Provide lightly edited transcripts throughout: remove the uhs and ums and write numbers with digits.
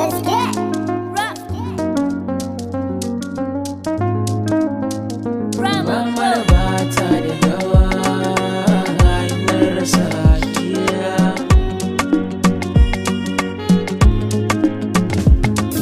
Let's get Mamar bata da gawa na rasa kiya.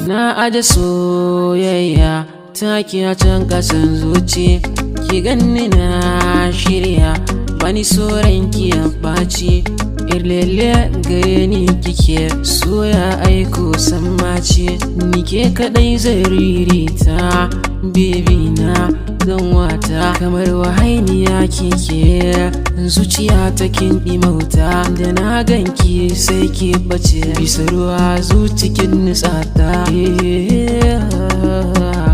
Na aje soyayya taki a can kasan zuci, ki ganni na shirya bani soran ki ya ɓaci. Irlele gare ni kike soya aiko sammaci, ni ke kadai zai ririta baby na wata kamar wahainiya kike zuciya ta kin mauta da na ganki sai ki bace bisa ruwa zucikin nitsata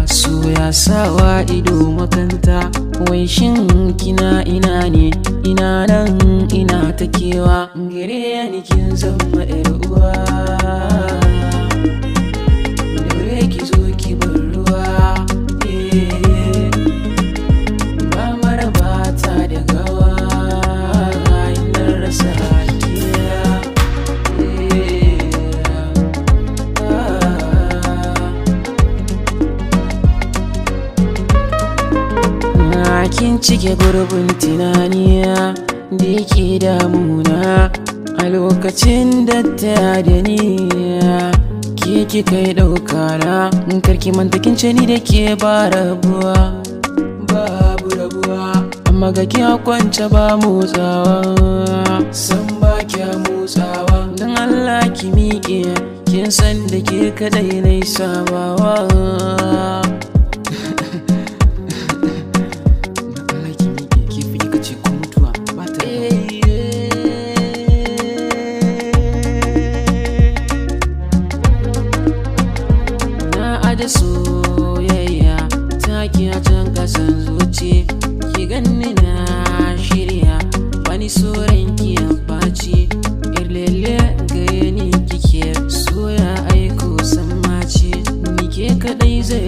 so ya sawa ido makanta wai shin kina ina ne ina nan ina ta kewa gare ni kin zama yar uwa dore ki zo ki bar ruwa kin cike gurbin tunaniya da yake damuna a lokacin da ta da niya ke kika yi ɗauka na karki manta kin ce ni da ke ba rabuwa babu rabuwa amma ga ki kwance ba motsawa san ba kya motsawa don Allah ki miƙe kin san da ke kadai na sabawa da soyayya taki a can kasan zuci, ki ganni na shirya wani soran ki ya ɓaci. Irlele gare ni kike soya aiko sammaci, ni ke kadai zai